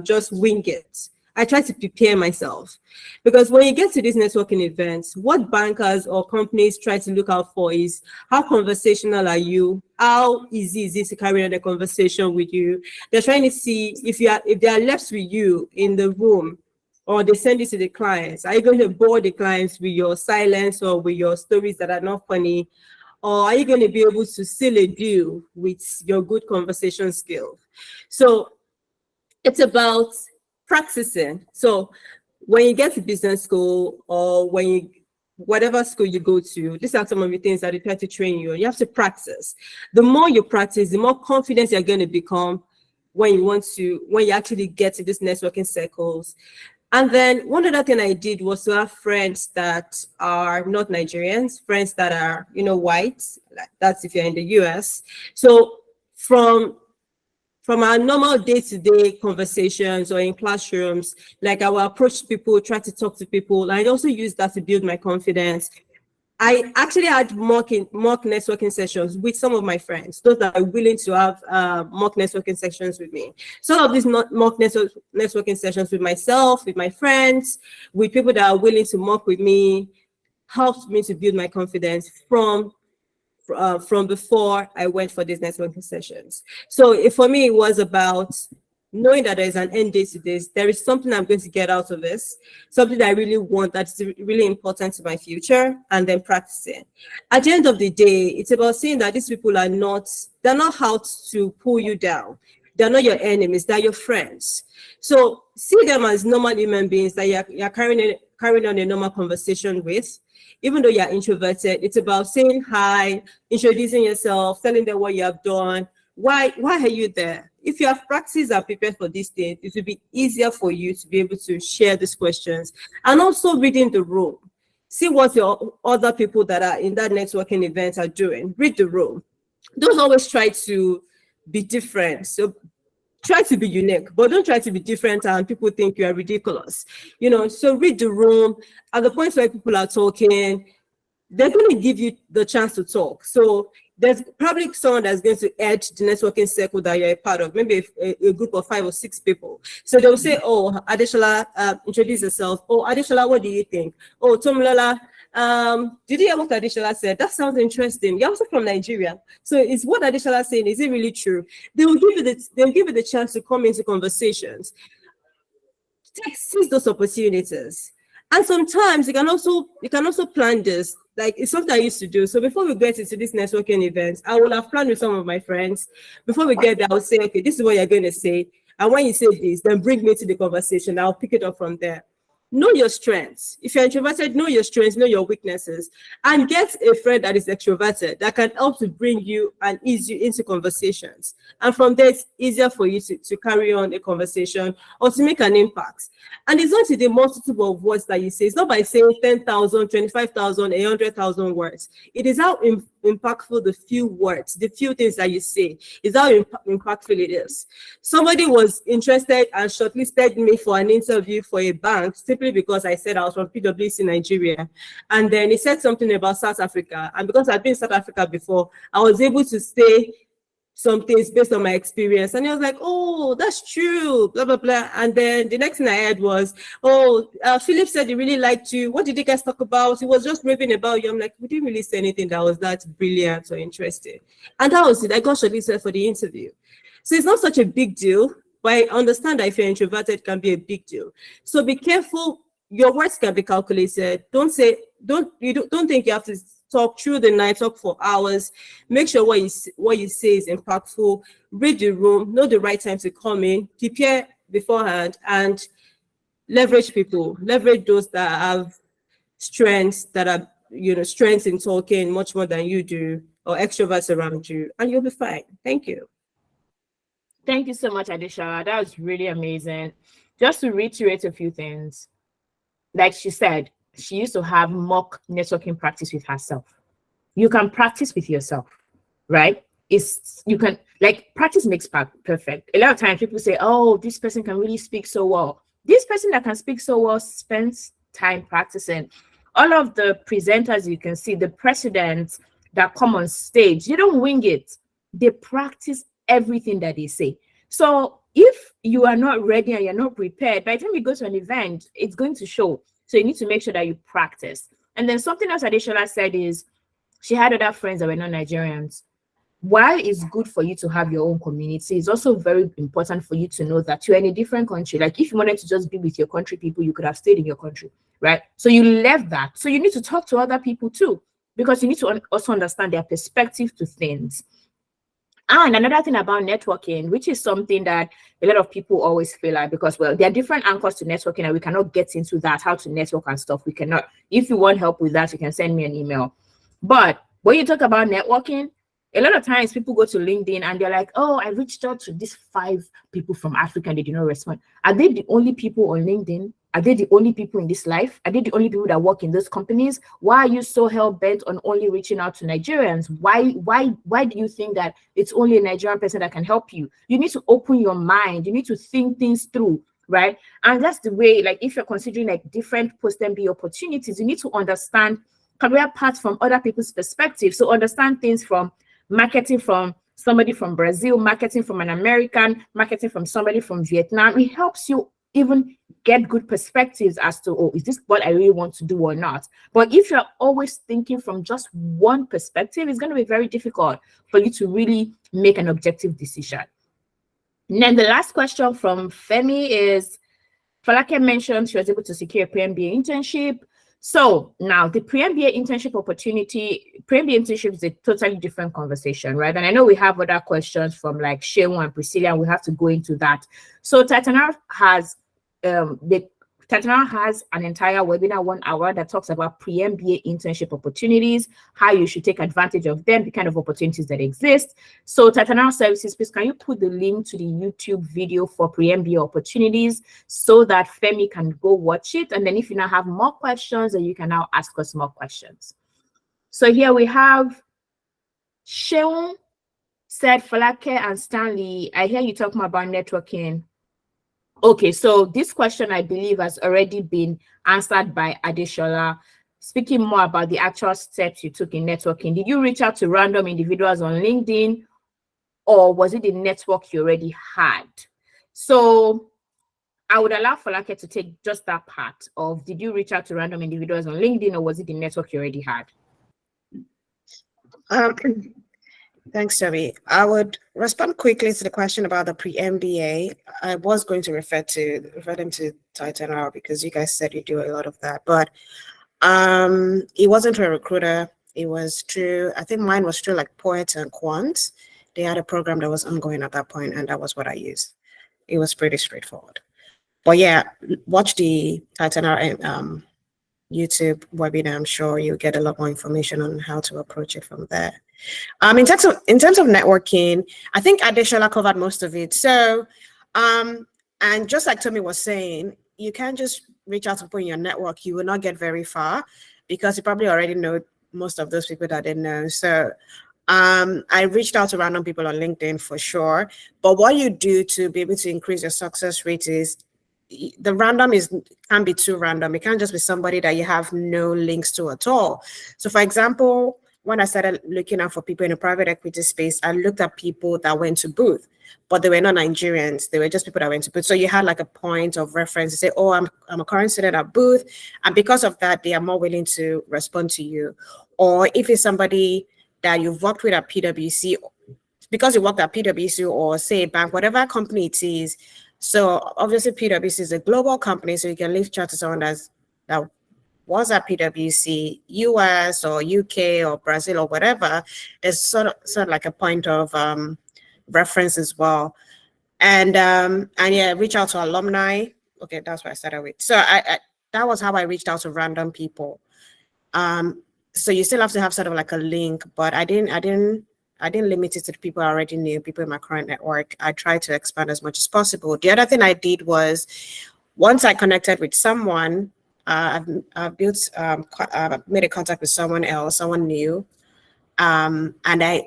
just wing it. I try to prepare myself, because when you get to these networking events, what bankers or companies try to look out for is how conversational are you? How easy is it to carry on a conversation with you? They're trying to see if they are left with you in the room, or they send it to the clients. Are you going to bore the clients with your silence or with your stories that are not funny? Or are you going to be able to seal a deal with your good conversation skills? So it's about practicing. So when you get to business school, or whatever school you go to, these are some of the things that they try to train you. You have to practice. The more you practice, the more confident you're going to become when you actually get to these networking circles. And then one other thing I did was to have friends that are not Nigerians, friends that are, white. That's if you're in the US. So from our normal day-to-day conversations or in classrooms, like I will approach people, try to talk to people. I also use that to build my confidence. I actually had mock networking sessions with some of my friends, those that are willing to have mock networking sessions with me. Some of these mock networking sessions with myself, with my friends, with people that are willing to mock with me, helped me to build my confidence from before I went for these networking sessions. So for me, it was about knowing that there's an end date to this. There is something I'm going to get out of this, something that I really want, that's really important to my future, and then practicing. At the end of the day, it's about seeing that these people they're not out to pull you down. They're not your enemies, they're your friends. So see them as normal human beings that you're carrying on a normal conversation with. Even though you're introverted, it's about saying hi, introducing yourself, telling them what you have done. Why are you there? If you have practiced and prepared for this thing, it will be easier for you to be able to share these questions. And also reading the room. See what your other people that are in that networking event are doing. Read the room. Don't always try to be different. So try to be unique, but don't try to be different and people think you are ridiculous. So read the room. At the point where people are talking, they're going to give you the chance to talk. So there's probably someone that's going to edge the networking circle that you're a part of, maybe a group of 5 or 6 people. So they'll say, oh, Adeshola, introduce yourself. Oh, Adeshola, what do you think? Oh, Tomilola, did you hear what Adeshola said? That sounds interesting. You're also from Nigeria. So is what Adeshola saying, is it really true? They'll give you the chance to come into conversations. Seize those opportunities. And sometimes you can also plan this. Like, it's something I used to do. So before we get into this networking events, I will have planned with some of my friends. Before we get there, I'll say, okay, this is what you're going to say. And when you say this, then bring me to the conversation. I'll pick it up from there. Know your strengths. If you're introverted, know your strengths, know your weaknesses, and get a friend that is extroverted that can help to bring you and ease you into conversations. And from there, it's easier for you to carry on a conversation or to make an impact. And it's not the multitude of words that you say. It's not by saying 10,000, 25,000, 100,000 words. It is how impactful the few words, the few things that you say, is how impactful it is. Somebody was interested and shortlisted me for an interview for a bank simply because I said I was from PwC Nigeria. And then he said something about South Africa. And because I've been in South Africa before, I was able to say some things based on my experience. And he was like, oh, that's true, blah, blah, blah. And then the next thing I heard was, oh, Philip said he really liked you. What did you guys talk about? He was just raving about you. I'm like, we didn't really say anything that was that brilliant or interesting. And that was it. I got shortlisted for the interview. So it's not such a big deal, but I understand that if you're introverted, it can be a big deal. So be careful. Your words can be calculated. Don't think you have to talk through the night, talk for hours. Make sure what you say is impactful. Read the room, know the right time to come in, prepare beforehand, and leverage people. Leverage those that have strengths that are, strengths in talking much more than you do, or extroverts around you, and you'll be fine. Thank you. Thank you so much, Adisha. That was really amazing. Just to reiterate a few things, like she said, she used to have mock networking practice with herself. You can practice with yourself, right? Practice makes perfect. A lot of times people say, oh, this person can really speak so well. This person that can speak so well spends time practicing. All of the presenters you can see, the presidents that come on stage, they don't wing it. They practice everything that they say. So if you are not ready and you're not prepared, by the time you go to an event, it's going to show. So you need to make sure that you practice. And then something else Adeshola said is she had other friends that were not Nigerians. While it's good for you to have your own community, it's also very important for you to know that you're in a different country. Like if you wanted to just be with your country people, you could have stayed in your country, right? So you left that. So you need to talk to other people too, because you need to also understand their perspective to things. And another thing about networking, which is something that a lot of people always feel like, because, well, there are different anchors to networking and we cannot get into that, how to network and stuff. We cannot. If you want help with that, you can send me an email. But when you talk about networking, a lot of times people go to LinkedIn and they're like, oh, I reached out to these 5 people from Africa and they did not respond. Are they the only people on LinkedIn? Are they the only people in this life? Are they the only people that work in those companies? Why are you so hell-bent on only reaching out to Nigerians? Why do you think that it's only a Nigerian person that can help you? You need to open your mind. You need to think things through, right? And that's the way, like if you're considering like different post-MBA opportunities, you need to understand career paths from other people's perspective. So understand things from marketing from somebody from Brazil, marketing from an American, marketing from somebody from Vietnam. It helps you even get good perspectives as to, oh, is this what I really want to do or not? But if you're always thinking from just one perspective, it's going to be very difficult for you to really make an objective decision. And then the last question from Femi is, Falake mentioned she was able to secure a pre-MBA internship. So now the pre-MBA internship opportunity, pre-MBA internship is a totally different conversation, right? And I know we have other questions from like Shehu and Priscilla, and we have to go into that. So Titanic has an entire webinar, 1 hour, that talks about pre-MBA internship opportunities, how you should take advantage of them, the kind of opportunities that exist. So Titanic Services, please, can you put the link to the YouTube video for pre-MBA opportunities so that Femi can go watch it? And then if you now have more questions, then you can now ask us more questions. So here we have Sheung said, Falake and Stanley, I hear you talking about networking. Okay, so this question, I believe, has already been answered by Adeshola, speaking more about the actual steps you took in networking. Did you reach out to random individuals on LinkedIn, or was it the network you already had? So I would allow Falake to take just that part of, did you reach out to random individuals on LinkedIn, or was it the network you already had? Thanks, Toby. I would respond quickly to the question about the pre-MBA. I was going to refer them to Titan because you guys said you do a lot of that, but it wasn't through a recruiter. It was through, I think mine was through like Poet and Quant. They had a program that was ongoing at that point, and that was what I used. It was pretty straightforward. But yeah, watch the Titan YouTube webinar. I'm sure you'll get a lot more information on how to approach it from there. In terms of networking, I think Adeshola covered most of it. So, and just like Tommy was saying, you can't just reach out to people in your network. You will not get very far because you probably already know most of those people that they know. So I reached out to random people on LinkedIn for sure. But what you do to be able to increase your success rate is the random can't be too random. It can't just be somebody that you have no links to at all. So for example, when I started looking out for people in the private equity space, I looked at people that went to Booth, but they were not Nigerians. They were just people that went to Booth. So you had like a point of reference to say, oh, I'm a current student at Booth. And because of that, they are more willing to respond to you. Or if it's somebody that you've worked with at PwC, because you worked at PwC or say a bank, whatever company it is. So obviously PwC is a global company, so you can reach out to someone that was at PwC, US or UK or Brazil or whatever. There's sort of like a point of reference as well. And yeah, reach out to alumni. Okay, that's what I started with. So I that was how I reached out to random people. So you still have to have sort of like a link, but I didn't limit it to the people I already knew, people in my current network. I tried to expand as much as possible. The other thing I did was, once I connected with someone, I've made a contact with someone else, someone new, and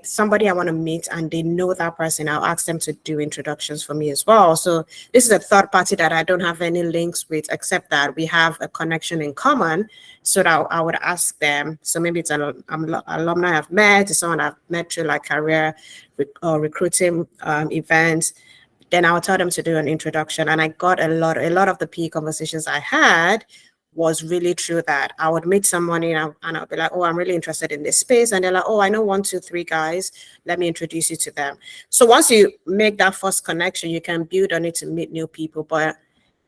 somebody I want to meet, and they know that person. I'll ask them to do introductions for me as well. So this is a third party that I don't have any links with, except that we have a connection in common. So that I would ask them. So maybe it's an alumni I've met, it's someone I've met through like career or recruiting events. Then I'll tell them to do an introduction. And I got a lot of the PE conversations I had was really true that I would meet someone and I'll be like, oh, I'm really interested in this space. And they're like, oh, I know 1, 2, 3 guys. Let me introduce you to them. So once you make that first connection, you can build on it to meet new people. But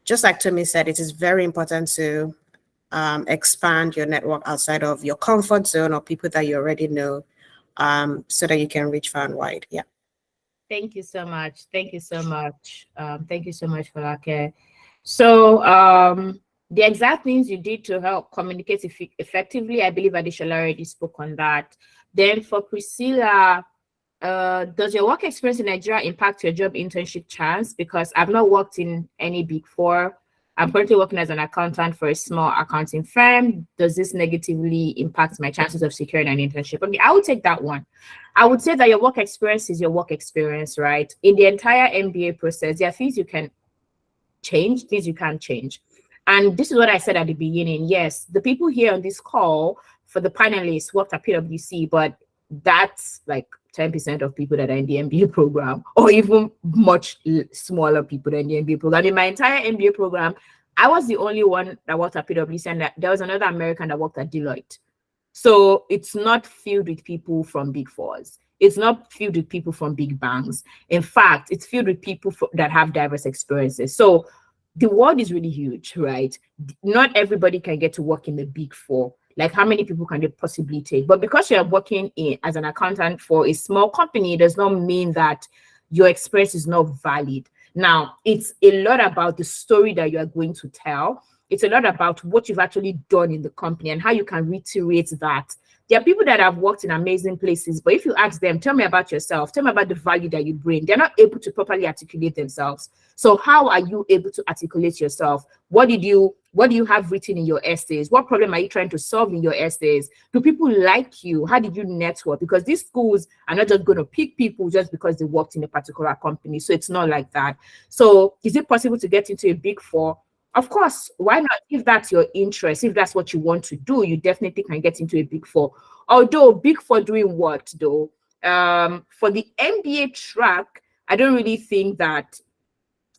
just like Tommy said, it is very important to expand your network outside of your comfort zone or people that you already know, so that you can reach far and wide. Yeah. Thank you so much. Thank you so much. Thank you so much, Falake. So the exact things you did to help communicate effectively, I believe Adishola already spoke on that. Then for Priscilla, does your work experience in Nigeria impact your job internship chance? Because I've not worked in any Big Four. I'm currently working as an accountant for a small accounting firm. Does this negatively impact my chances of securing an internship? Okay, I would take that one. I would say that your work experience is your work experience, right? In the entire MBA process, there are things you can change, things you can't change. And this is what I said at the beginning. Yes, the people here on this call for the panelists worked at PwC, but that's like 10% of people that are in the MBA program, or even much smaller people than the MBA program. In my entire MBA program, I was the only one that worked at PwC, and there was another American that worked at Deloitte. So it's not filled with people from Big Fours. It's not filled with people from big banks. In fact, it's filled with people that have diverse experiences. So the world is really huge, right? Not everybody can get to work in the Big Four. Like, how many people can they possibly take? But because you're working as an accountant for a small company, it does not mean that your experience is not valid. Now, it's a lot about the story that you are going to tell. It's a lot about what you've actually done in the company and how you can reiterate that. There are people that have worked in amazing places, but if you ask them, tell me about yourself, tell me about the value that you bring, they're not able to properly articulate themselves. So how are you able to articulate yourself? What do you have written in your essays? What problem are you trying to solve in your essays? Do people like you? How did you network? Because these schools are not just going to pick people just because they worked in a particular company. So it's not like that. So is it possible to get into a Big Four? Of course, why not? If that's your interest, if that's what you want to do, you definitely can get into a Big Four. Although Big Four doing what though? For the MBA track, I don't really think that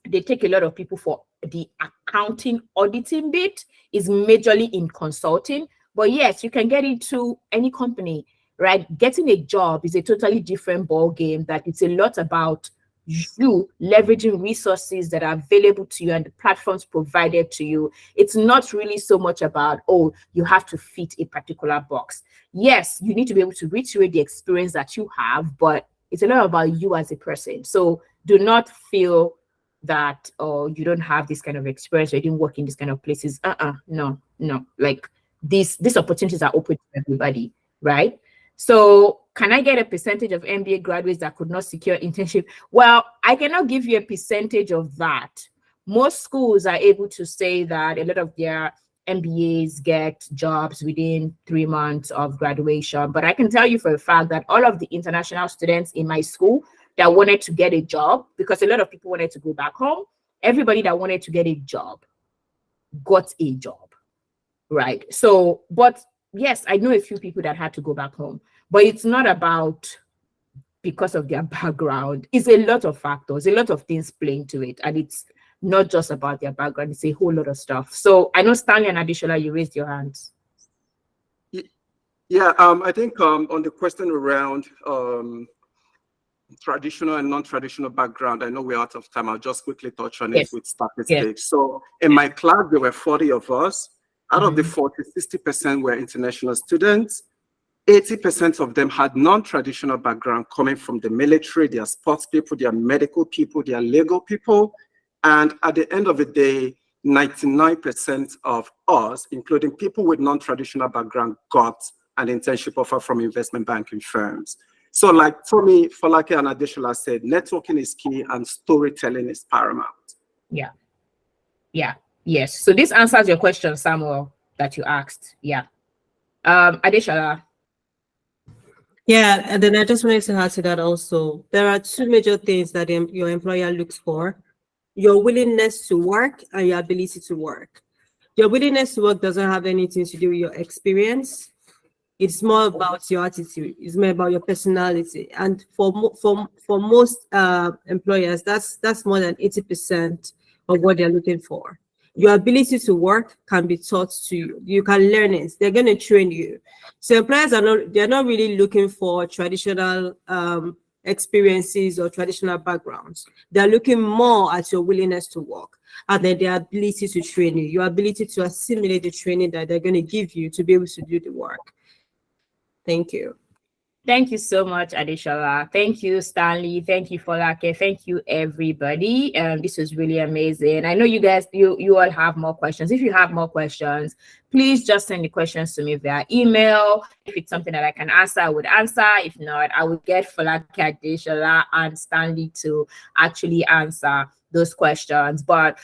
they take a lot of people for the accounting auditing bit. Is majorly in consulting. But yes, you can get into any company, right? Getting a job is a totally different ball game. That it's a lot about you leveraging resources that are available to you and the platforms provided to you. It's not really so much about, oh, you have to fit a particular box. Yes, you need to be able to reiterate the experience that you have, but it's a lot about you as a person. So do not feel that, oh, you don't have this kind of experience, or you didn't work in this kind of places. No. Like these opportunities are open to everybody, right? So can I get a percentage of MBA graduates that could not secure internship? Well, I cannot give you a percentage of that. Most schools are able to say that a lot of their MBAs get jobs within 3 months of graduation. But I can tell you for a fact that all of the international students in my school that wanted to get a job, because a lot of people wanted to go back home, everybody that wanted to get a job got a job, right? So, but yes, I know a few people that had to go back home, but it's not about because of their background. It's a lot of factors, a lot of things playing to it. And it's not just about their background, it's a whole lot of stuff. So I know Stanley and Adishola, you raised your hands. Yeah, I think on the question around traditional and non-traditional background, I know we're out of time. I'll just quickly touch on it with statistics. Yes. So in my class, there were 40 of us. Out of the 40, 60% were international students. 80% of them had non-traditional background coming from the military, they are sports people, they are medical people, they are legal people. And at the end of the day, 99% of us, including people with non-traditional background, got an internship offer from investment banking firms. So like Tommy, Folake, and Adeshola said, networking is key and storytelling is paramount. Yeah. Yeah. Yes. So this answers your question, Samuel, that you asked. Yeah. Adeshola. Yeah, and then I just wanted to add to that also. There are two major things that your employer looks for: your willingness to work and your ability to work. Your willingness to work doesn't have anything to do with your experience. It's more about your attitude. It's more about your personality. And for most employers, that's more than 80% of what they're looking for. Your ability to work can be taught to you. You can learn it. They're going to train you. So employers they're not really looking for traditional experiences or traditional backgrounds. They're looking more at your willingness to work and then their ability to train you, your ability to assimilate the training that they're going to give you to be able to do the work. Thank you. Thank you so much, Adeshola. Thank you, Stanley. Thank you, Folake. Thank you, everybody. This was really amazing. I know you guys, you all have more questions. If you have more questions, please just send the questions to me via email. If it's something that I can answer, I would answer. If not, I would get Folake, Adeshola, and Stanley to actually answer those questions. But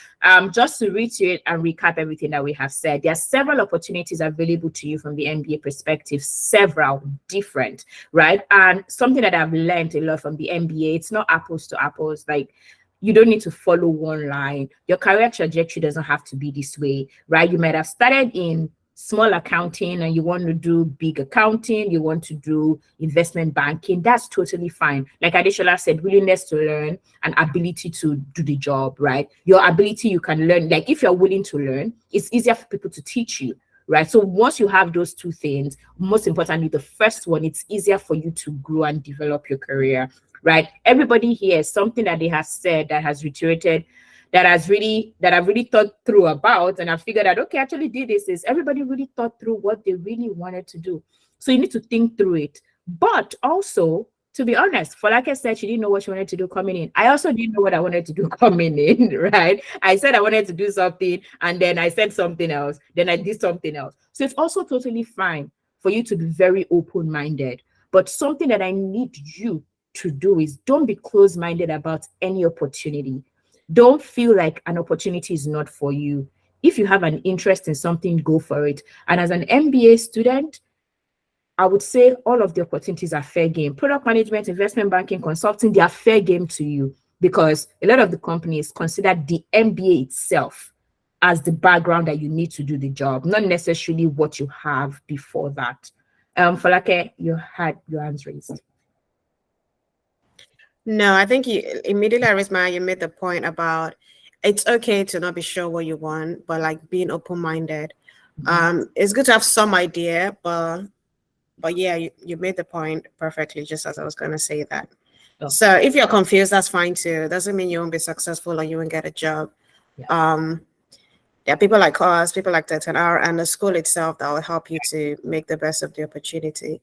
just to reiterate and recap everything that we have said, there are several opportunities available to you from the MBA perspective, several different, right? And something that I've learned a lot from the MBA, it's not apples to apples. Like, you don't need to follow one line. Your career trajectory doesn't have to be this way, right? You might have started in small accounting and you want to do big accounting, you want to do investment banking. That's totally fine. Like Adeshola said, willingness to learn and ability to do the job, right? Your ability, you can learn. Like, if you're willing to learn, it's easier for people to teach you, right? So once you have those two things, most importantly, the first one, it's easier for you to grow and develop your career, right? Everybody here, something that they have said that has reiterated, that I've really thought through about, and I figured out, okay, I actually did this, is everybody really thought through what they really wanted to do. So you need to think through it. But also, to be honest, Folake said she didn't know what she wanted to do coming in. I also didn't know what I wanted to do coming in, right? I said I wanted to do something, and then I said something else, then I did something else. So it's also totally fine for you to be very open-minded. But something that I need you to do is don't be closed-minded about any opportunity. Don't feel like an opportunity is not for you. If you have an interest in something, go for it. And as an MBA student, I would say all of the opportunities are fair game. Product management, investment banking, consulting, they are fair game to you because a lot of the companies consider the MBA itself as the background that you need to do the job, not necessarily what you have before that. Folake, you had your hands raised. No, I think you immediately, Arisma, you made the point about it's okay to not be sure what you want, but like being open-minded. It's good to have some idea, but yeah, you made the point perfectly, just as I was going to say that. Oh. So if you're confused, that's fine too. Doesn't mean you won't be successful or you won't get a job. Yeah. There are people like us, people like Tetanara, and the school itself that will help you to make the best of the opportunity.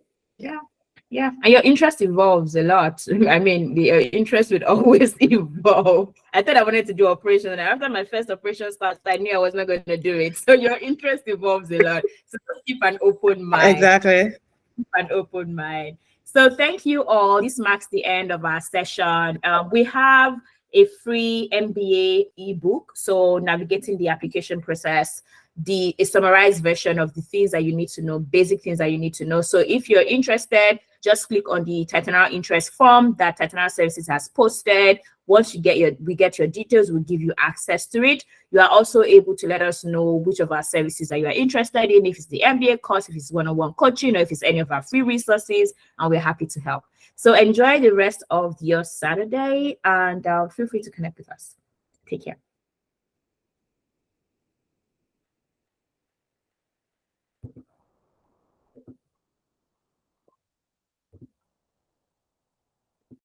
Yeah, and your interest evolves a lot. I mean, your interest would always evolve. I thought I wanted to do operations, and after my first operation started, I knew I was not going to do it. So your interest evolves a lot. So keep an open mind. Exactly. Keep an open mind. So thank you all. This marks the end of our session. We have a free MBA ebook. So navigating the application process. a summarized version of the things that you need to know, basic things that you need to know. So if you're interested, just click on the Titanal interest form that Titanal Services has posted. Once we get your details, we'll give you access to it. You are also able to let us know which of our services that you are interested in, if it's the MBA course, if it's one-on-one coaching, or if it's any of our free resources, and we're happy to help. So enjoy the rest of your Saturday, and feel free to connect with us. Take care.